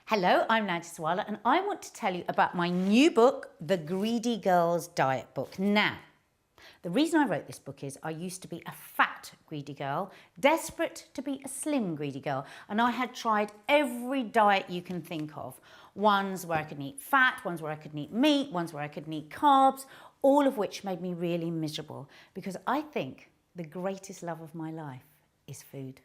Hello, I'm Nadia Sawalha and I want to tell you about my new book, The Greedy Girl's Diet Book. Now, the reason I wrote this book is I used to be a fat greedy girl, desperate to be a slim greedy girl, and I had tried every diet you can think of. Ones where I could eat fat, ones where I could eat meat, ones where I could eat carbs, all of which made me really miserable because I think the greatest love of my life is food.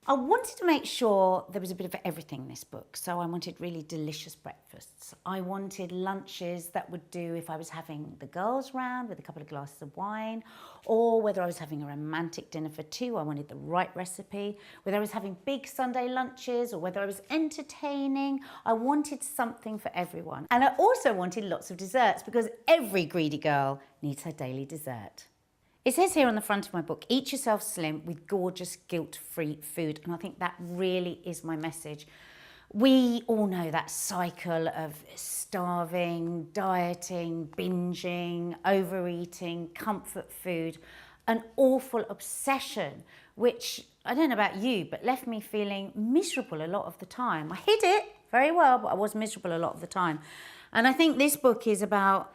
I wanted to make sure there was a bit of everything in this book. So I wanted really delicious breakfasts. I wanted lunches that would do if I was having the girls round with a couple of glasses of wine, or whether I was having a romantic dinner for two, I wanted the right recipe. Whether I was having big Sunday lunches or whether I was entertaining, I wanted something for everyone. And I also wanted lots of desserts because every greedy girl needs her daily dessert. It says here on the front of my book, eat yourself slim with gorgeous guilt-free food. And I think that really is my message. We all know that cycle of starving, dieting, binging, overeating, comfort food, an awful obsession, which I don't know about you, but left me feeling miserable a lot of the time. I hid it very well, but I was miserable a lot of the time. And I think this book is about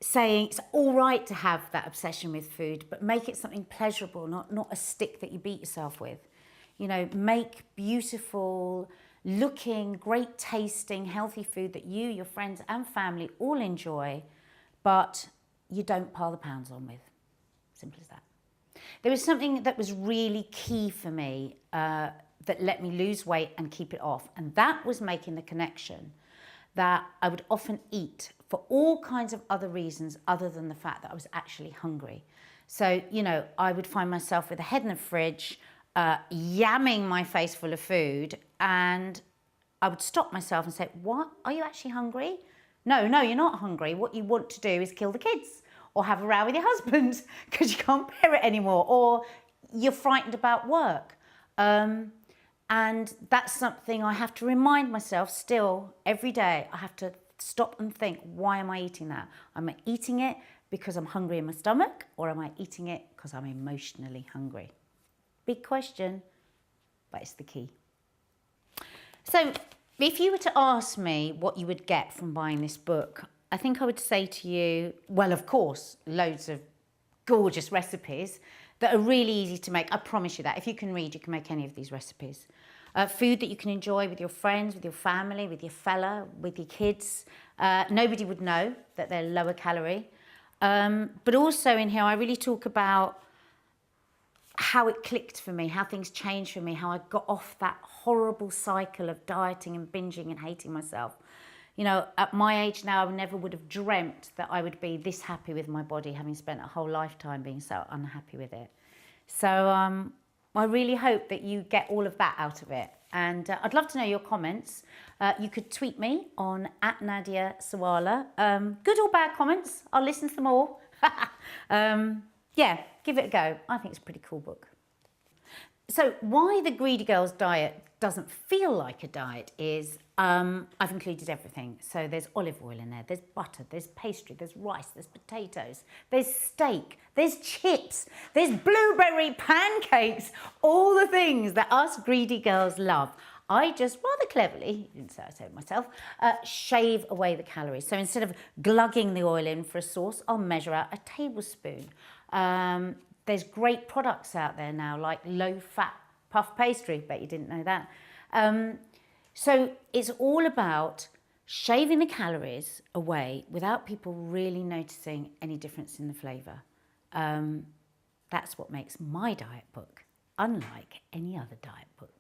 saying it's all right to have that obsession with food, but make it something pleasurable, not a stick that you beat yourself with. You know, make beautiful looking, great tasting, healthy food that you, your friends and family all enjoy, but you don't pile the pounds on with. Simple as that. There was something that was really key for me that let me lose weight and keep it off, and that was making the connection that I would often eat for all kinds of other reasons other than the fact that I was actually hungry. So, you know, I would find myself with a head in the fridge, yamming my face full of food, and I would stop myself and say, what, are you actually hungry? No, you're not hungry. What you want to do is kill the kids or have a row with your husband because you can't bear it anymore, or you're frightened about work. And that's something I have to remind myself still every day. I have to stop and think, why am I eating that? Am I eating it because I'm hungry in my stomach, or am I eating it because I'm emotionally hungry? Big question, but it's the key. So if you were to ask me what you would get from buying this book, I think I would say to you, well, of course, loads of gorgeous recipes that are really easy to make. I promise you that. If you can read, you can make any of these recipes. Food that you can enjoy with your friends, with your family, with your fella, with your kids. Nobody would know that they're lower calorie. But also in here, I really talk about how it clicked for me, how things changed for me, how I got off that horrible cycle of dieting and binging and hating myself. You know, at my age now, I never would have dreamt that I would be this happy with my body, having spent a whole lifetime being so unhappy with it. So I really hope that you get all of that out of it. And I'd love to know your comments. You could tweet me on @Nadia Sawalha. Good or bad comments, I'll listen to them all. Yeah, give it a go. I think it's a pretty cool book. So why the Greedy Girl's Diet doesn't feel like a diet is I've included everything. So there's olive oil in there, there's butter, there's pastry, there's rice, there's potatoes, there's steak, there's chips, there's blueberry pancakes, all the things that us greedy girls love. I just rather cleverly, didn't say I said it myself, shave away the calories. So instead of glugging the oil in for a sauce, I'll measure out a tablespoon. There's great products out there now, like low-fat puff pastry. Bet you didn't know that. So it's all about shaving the calories away without people really noticing any difference in the flavour. That's what makes my diet book unlike any other diet book.